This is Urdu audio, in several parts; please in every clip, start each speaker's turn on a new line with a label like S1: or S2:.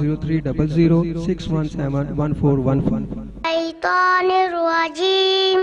S1: 030061711415।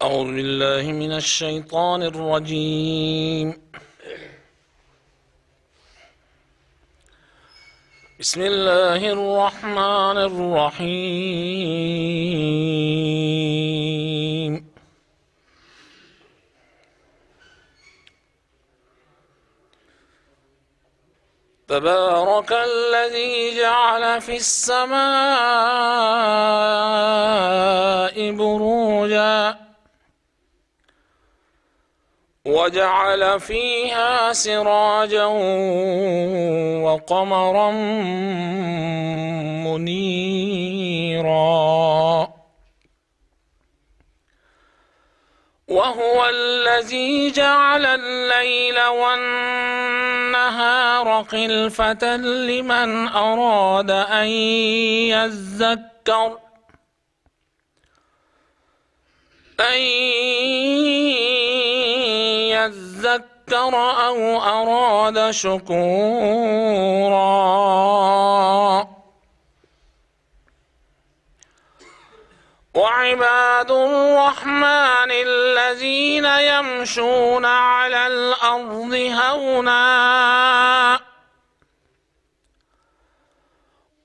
S2: أعوذ بالله من الشيطان الرجيم. بسم الله الرحمن الرحيم. تبارك الذي جعل في السماء بروجا وجعل فيها سراجا وقمرا منيرا وهو الذي جعل الليل والنهار خلفة لمن أراد أن يذكر أو أراد شكورا. وعباد الرحمن الذين يمشون على الأرض هونا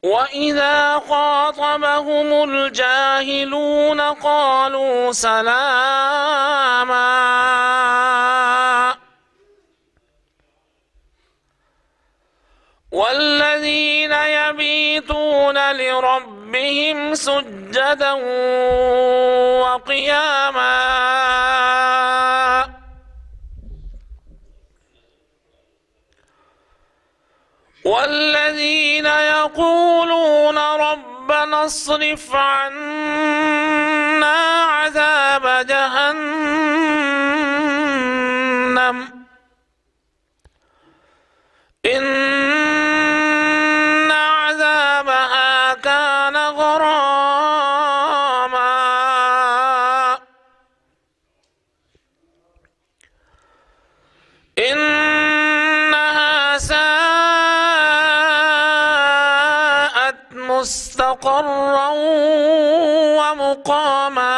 S2: وإذا خاطبهم الجاهلون قالوا سلاما. والذين يبيتون لربهم سجدا وقياما والذين يقولون ربنا اصرف عنا عذاب جهنم إن عذابها كان غراما إنها ساءت مستقرا ومقاما.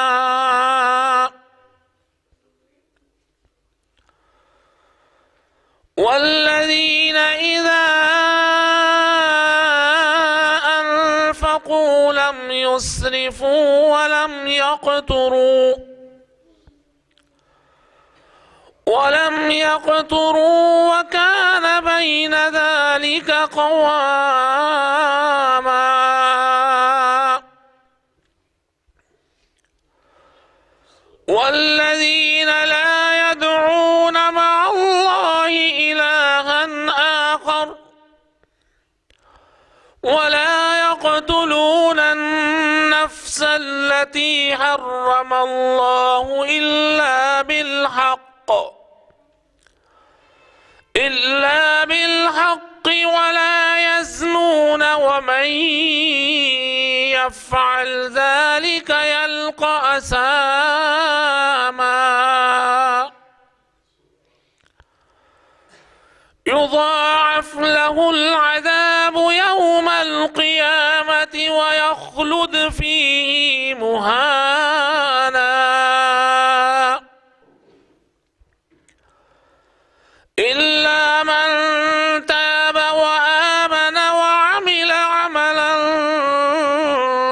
S2: والذين إذا أنفقوا لم يسرفوا ولم يقتروا وكان بين ذلك قواما. والذين لا يدعون مع الله ولا يقتلون النفس التي حرم الله إلا بالحق ولا يزنون ومن يفعل ذلك يلقى أثاما يضاعف له العذاب يوم القيامة ويخلد فيه مهانا إلا من تاب وآمن وعمل عملا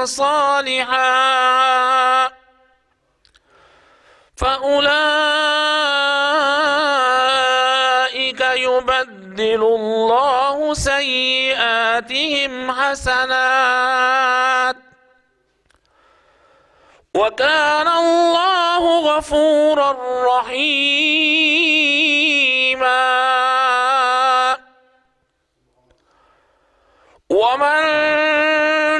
S2: صالحا فأولئك يبدل الله سيئاتهم حسنات وكان الله غفورا رحيما ومن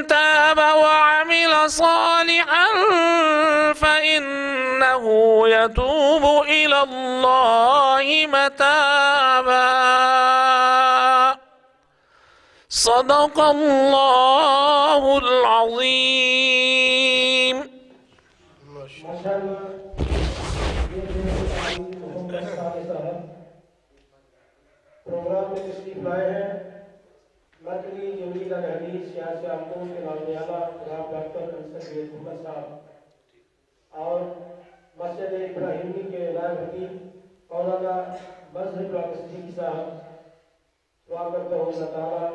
S2: تاب وعمل صالحا فإنه يتوب إلى الله متابا صدق الله العظيم
S3: پروگرام میں تشریف لائے ہیں مرکزی جمعیت الحدیث سیاسی عمدوں کے نامی اعلیٰ جناب ڈاکٹر انصر بن محمد صاحب اور مسجد ابراہیمی کے نائب حکیم مولانا مظہر صدیقی صاحب دعا کرتا ہوں اللہ تعالیٰ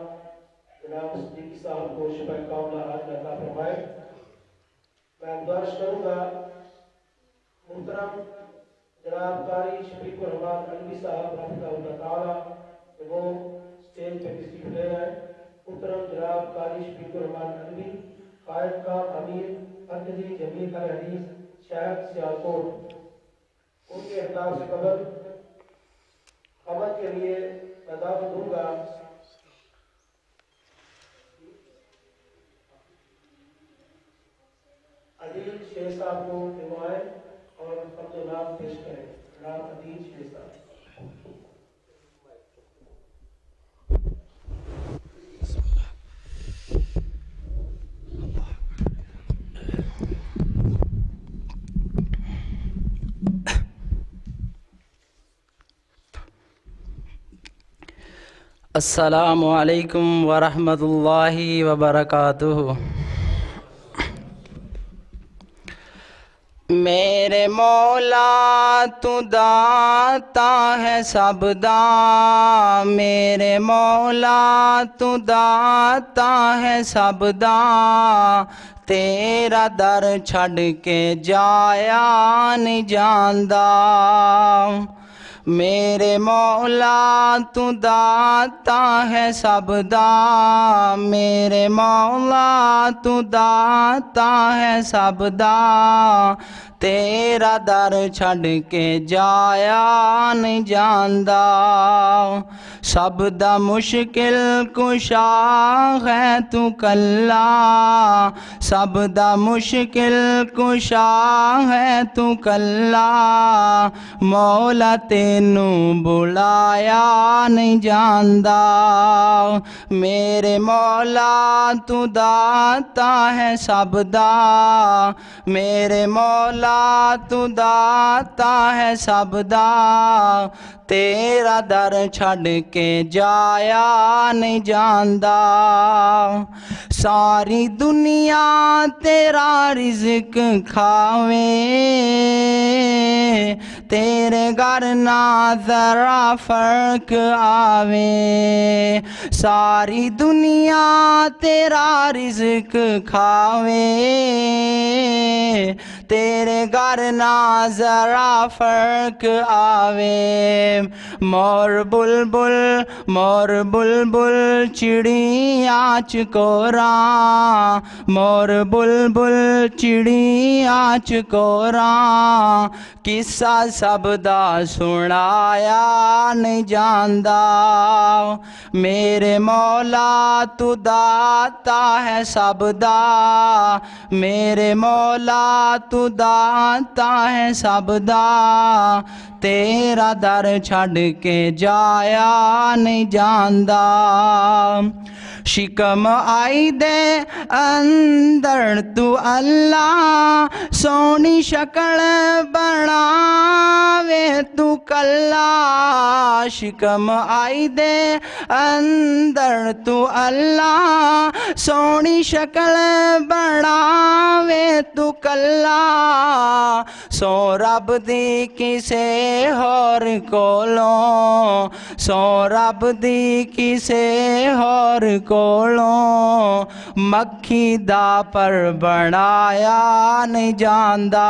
S3: جناب صدیقی صاحب کو شفا کاملہ عاجلہ عطا فرمائے. میں گزارش کروں گا محترم جناب قاری شفیق الرحمان علوی صاحب رحمہ اللہ تعالیٰ کہ وہ اسٹیج پہ تشریف لے آئے. محترم جناب قاری شفیق الرحمان علوی قائد کا امیر مرکزی جمعیت الحدیث شہر سیالکوٹ، ان کے اہداف سے قبل خبر کے لیے میں دعوت دوں گا عدیل شیر صاحب کو نمائیں اور اپنے نام پیش کریں. جناب عدیل شیر صاحب.
S4: السلام علیکم ورحمۃ اللہ وبرکاتہ. میرے مولا تو داتا ہے سب دا، میرے مولا تو داتا ہے سب دا، تیرا در چھڑ کے جایا نہیں جاندا. میرے مولا تو داتا ہے سب دا، میرے مولا تو داتا ہے سب دا، تیرا در چھڑ کے جایا نہیں جاندا. سب دا مشکل کشا ہے تو کلا، سب دا مشکل کشا ہے تو کلا، مولا تینوں بلایا نہیں جاندا. میرے مولا تو داتا ہے سب دا، میرے مولا تو داتا ہے سب دا، تیرا در چھڑ کے جایا نہیں جاندا. ساری دنیا تیرا رزق کھاوے، تیرے گھر نہ ذرا فرق آوے. ساری دنیا تیرا رزق کھاوے، تیرے گھر نہ ذرا فرق آوے مور بلبل چڑیاں چکوراں مور بلبل چڑیاں چکوراں قصہ سب دا سنایا نہیں جاندا میرے مولا تو داتا ہے سب دا میرے مولا تو داتا ہے سب دا تیرا در چھڑ کے جایا نہیں جاندا شکم آئی دے اندر تو اللہ سونی شکل بناوے تو کلا شکم آئی دے اندر تو اللہ سونی شکل بناوے تو کلا سو رب دی کسے ہور کولوں سو رب دی کسے ہور کولوں مکھی دا پر بنایا نہیں جاندا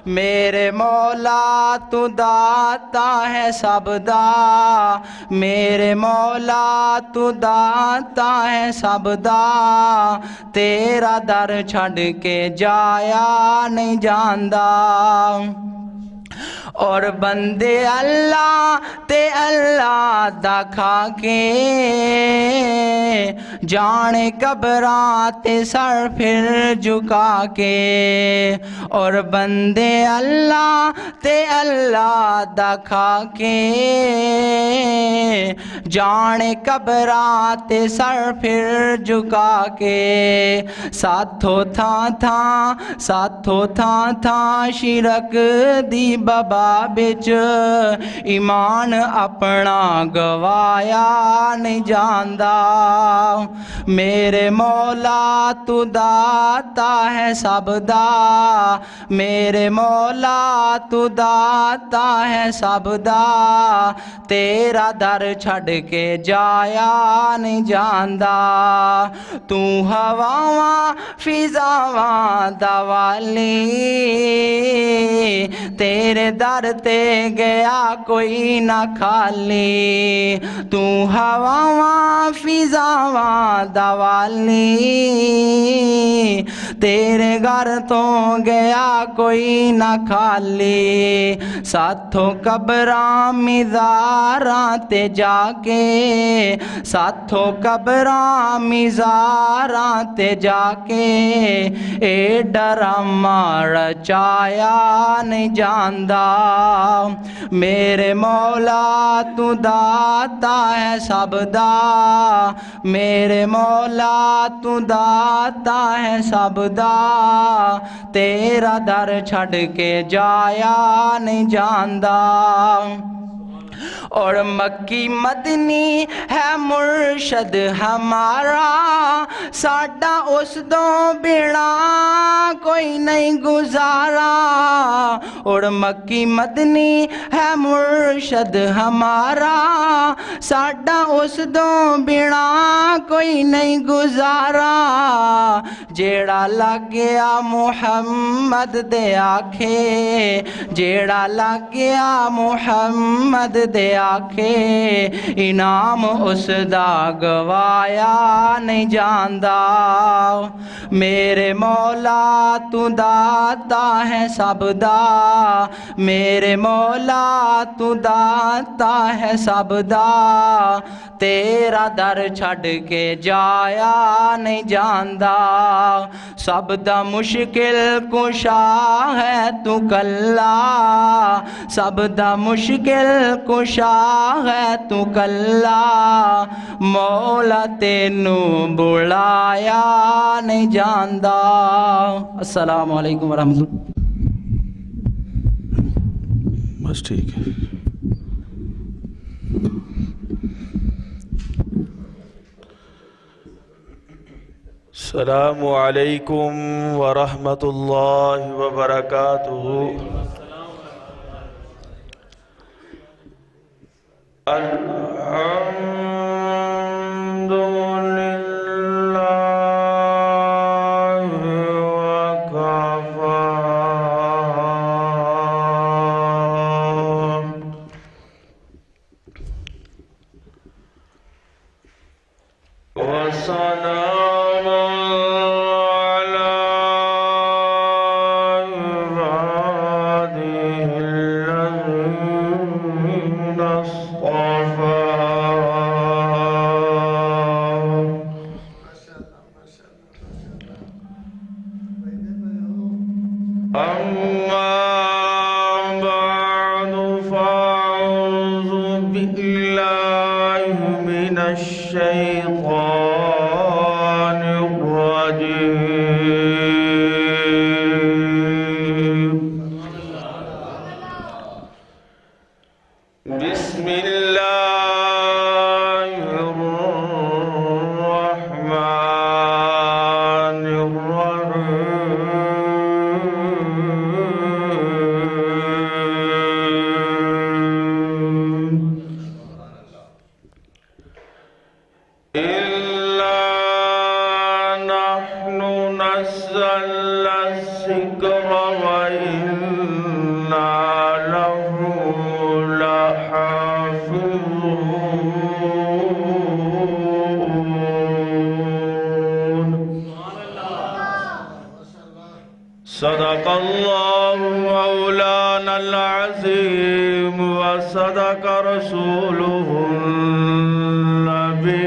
S4: میرے مولا تو داتا ہے سب دا میرے مولا تو داتا ہے سب دا تیرا در چھڑ کے جایا نہیں جاندا اور بندے اللہ تے اللہ دا کھا کے جانے قبراں تے سر پھر جھکا کے اور بندے اللہ تے اللہ دا کھا کے جانے قبراں تے سر پھر جھکا کے ساتھوں تھاں شرک دی بابا بچ ایمان اپنا گوایا نہیں جاندا میرے مولا تو داتا ہے سب دا میرے مولا تو داتا ہے سب دا تیرا در چھڑ کے جایا نہیں جاندا تو ہواواں فضاواں دا والی تیرے در تے گیا کوئی نہ خالی تو ہواواں فضاواں دا والی تیرے گھر تو گیا کوئی نہ خالی ساتھوں قبراں مزاراں تے جا کے ساتھوں قبراں مزاراں تے جا کے اے ڈرامہ رچایا نہیں جاندا میرے مولا تو داتا ہے سب دا میرے مولا تو داتا ہے سب دا تیرا در چھڑ کے جایا نہیں جاندا اور مکی مدنی ہے مرشد ہمارا ساڈا اس دو بنا کوئی نہیں گزارا اور مکی مدنی ہے مرشد ہمارا ساڈا اس دو بنا کوئی نہیں گزارا جیڑا لگ گیا محمد دے آکھے جیڑا لگ گیا محمد دے آکھے انعام اس دا گوایا نہیں جاندا میرے مولا تو داتا ہے سب دا میرے مولا تو داتا ہے سب دا تیرا در چھڑ کے جایا نہیں جاندا سب دا مشکل کشا ہے تو کلا سب دا مشکل کشا ہے تو کلا مولا تینو بلایا نہیں جاندا السلام علیکم ورحمۃ اللہ
S2: بس ٹھیک ہے السلام علیکم ورحمۃ اللہ وبرکاتہ الحمد للہ وکفى وسلام على عباده الذين اصطفى. أما بعد فأعوذ بالله من الشيطان الرجيم. بسم الله الرحمن الرحيم. إلا نحن نزلنا الذكر وإنا له لحافظون. صدق الله مولانا العظيم وصدق رسوله النبي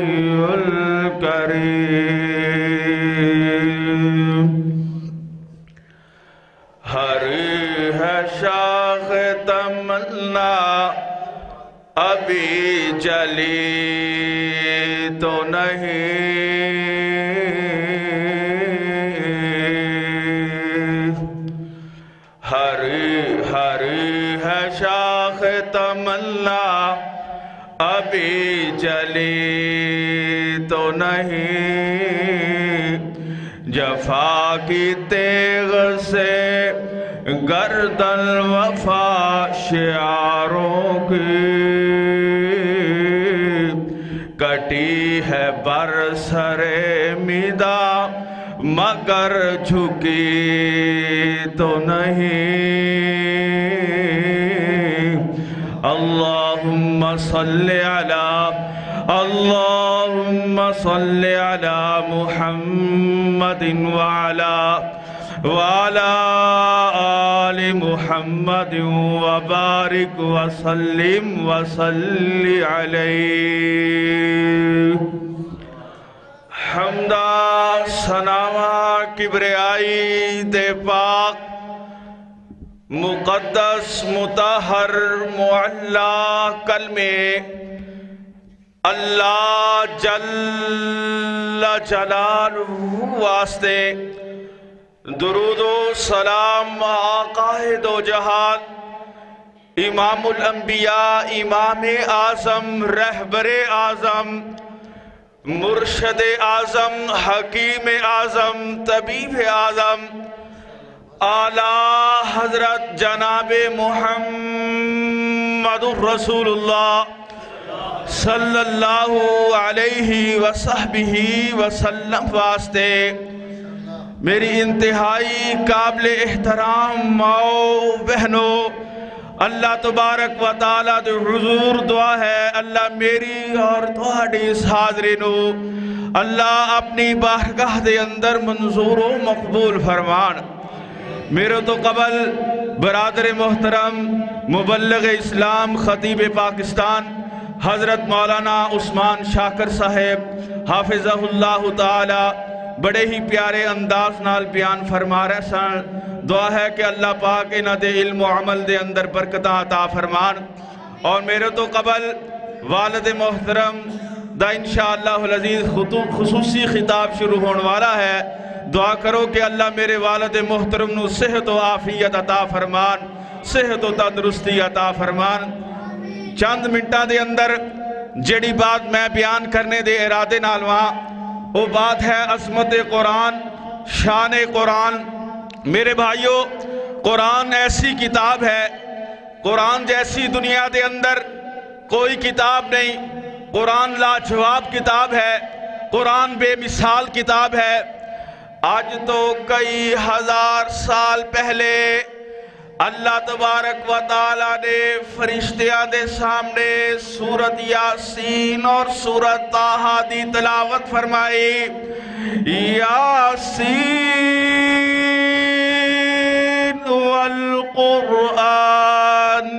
S2: الكريم. ہری ہے شاخ تمنا ابھی جلی تو نہیں. ہری ہے شاخ تمنا ابھی جلی تو نہیں. جفا کی تیغ سے گردن وفا شعاروں کی کٹی ہے برسر میدا مگر جھکی تو نہیں. اللہم صلی علی محمد وعلى آل محمد وبارک وسلم وصلی علیہ. حمدہ ثناوا کبریائی دے پاک مقدس مطہر معلا کلمے اللہ جل جلالہ واسطے درود و سلام آقا دو جہان امام الانبیاء امام اعظم رہبر اعظم مرشد اعظم حکیم اعظم طبیب اعظم اعلیٰ حضرت جناب محمد رسول اللہ صلی اللہ علیہ وصحبہ وسلم واسطے میری انتہائی قابل احترام ماؤں بہنوں اللہ تبارک و تعالیٰ دے حضور دعا ہے اللہ میری اور تہاڈی اس حاضری نو اللہ اپنی بارگاہ دے اندر منظور و مقبول فرمان. میرے تو قبل برادر محترم مبلغ اسلام خطیب پاکستان حضرت مولانا عثمان شاکر صاحب حافظہ اللہ تعالی بڑے ہی پیارے انداز نال بیان فرما رہے سن. دعا ہے کہ اللہ پاک انہاں دے علم و عمل دے اندر برکتاں عطا فرمان. اور میرے تو قبل والد محترم دا انشاءاللہ العزیز خصوصی خطاب شروع ہونے والا ہے. دعا کرو کہ اللہ میرے والد محترم نو صحت و عافیت عطا فرمان, صحت و تندرستی عطا فرمان. چند منٹاں دے اندر جڑی بات میں بیان کرنے دے ارادے نال وہاں وہ بات ہے عظمت قرآن, شان قرآن. میرے بھائیو, قرآن ایسی کتاب ہے, قرآن جیسی دنیا دے اندر کوئی کتاب نہیں. قرآن لاجواب کتاب ہے, قرآن بے مثال کتاب ہے. آج تو کئی ہزار سال پہلے اللہ تبارک و تعالیٰ نے فرشتیاں دے سامنے سورت یاسین اور سورت طٰہٰ دی تلاوت فرمائی. یاسین والقرآن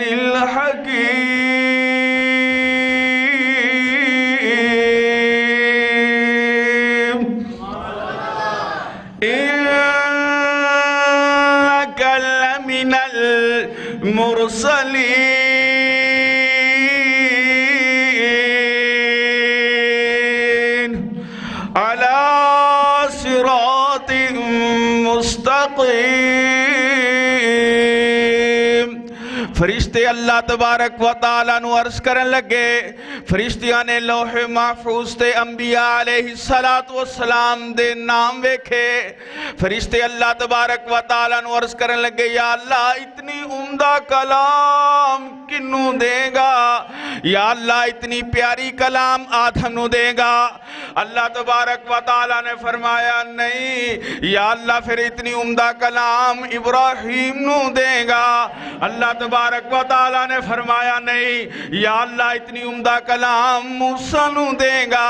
S2: الحکیم إنك لمن المرسلين على صراط مستقیم. فرشتے اللہ تبارک و تعالیٰ نو عرض کرن لگے. فرشتیاں نے لوح محفوظ تے انبیاء علیہ السلام دے نام ویکھے. فرشتے اللہ تبارک و تعالیٰ نو عرض کرن لگے یا اللہ اتنی عمدہ کلام کنوں دے گا؟ یا اللہ اتنی پیاری کلام آدم نو دے گا؟ اللہ تبارک و تعالیٰ نے فرمایا نہیں. یا اللہ پھر اتنی عمدہ کلام ابراہیم نو دے گا؟ اللہ تبارک و تعالیٰ نے فرمایا نہیں. یا اللہ اتنی عمدہ کلام موسیٰ نو دے گا؟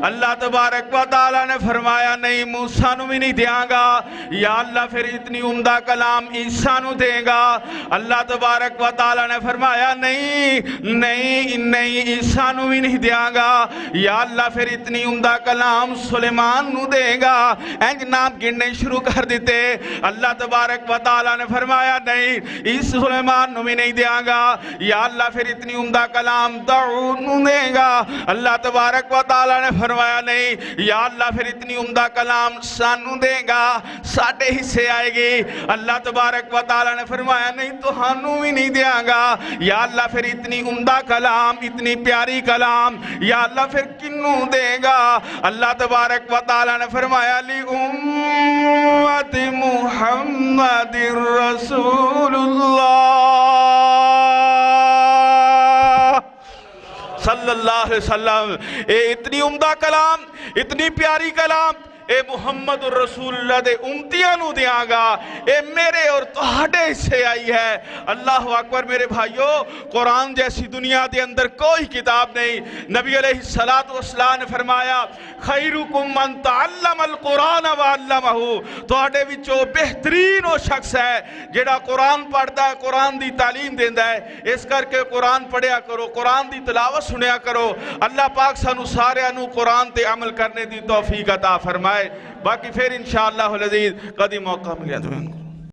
S2: اللہ تبارک و تعالیٰ نے فرمایا نہیں موسیٰ نو بھی نہیں دیاں گا. یا اللہ پھر اتنی عمدہ کلام عیسیٰ نو دے گا؟ اللہ تبارک و تعالیٰ نے فرمایا نہیں عیسیٰ نو بھی نہیں دیاں گا. یا اللہ پھر اتنی عمدہ کلام سلیمان نو دے گا. اینج نام گننے شروع کر دیتے. اللہ تبارک و تعالیٰ نے فرمایا نہیں اس سلیمان نو بھی نہیں دیاں گا. یا اللہ پھر اتنی عمدہ کلام داؤد نو دے گا. اللہ تبارک و تعالیٰ نے فرمایا نہیں. یا اللہ پھر اتنی عمدہ کلام سانو دے گا, ساڑھے حصے آئے گی. اللہ تبارک و تعالیٰ نے فرمایا نہیں تو ہانو بھی نہیں دیاں گا. یا اللہ پھر اتنی عمدہ کلام, اتنی پیاری کلام یا اللہ پھر کنوں دے گا؟ اللہ تبارک و تعالیٰ نے فرمایا لی امت محمد رسول اللہ صلی اللہ علیہ وسلم. اے اتنی عمدہ کلام, اتنی پیاری کلام اے محمد الرسول اللہ دے امتیاں نو دیاں گا. اے میرے اور تہاڈے سے آئی ہے. اللہ اکبر میرے بھائیو, قرآن جیسی دنیا دے اندر کوئی کتاب نہیں. نبی علیہ السلام نے فرمایا خیرکم من تعلم القرآن وعلمہ. تہاڈے وچوں بہترین وہ شخص ہے جیڑا قرآن پڑھدا ہے, قرآن دی تعلیم دیندا ہے. اس کر کے قرآن پڑھیا کرو, قرآن دی تلاوت سنیا کرو. اللہ پاک سانو سارے نو قرآن تے عمل کرنے دی توفیق عطا فرمائے. باقی پھر انشاءاللہ العزیز کدی موقع ملیا تو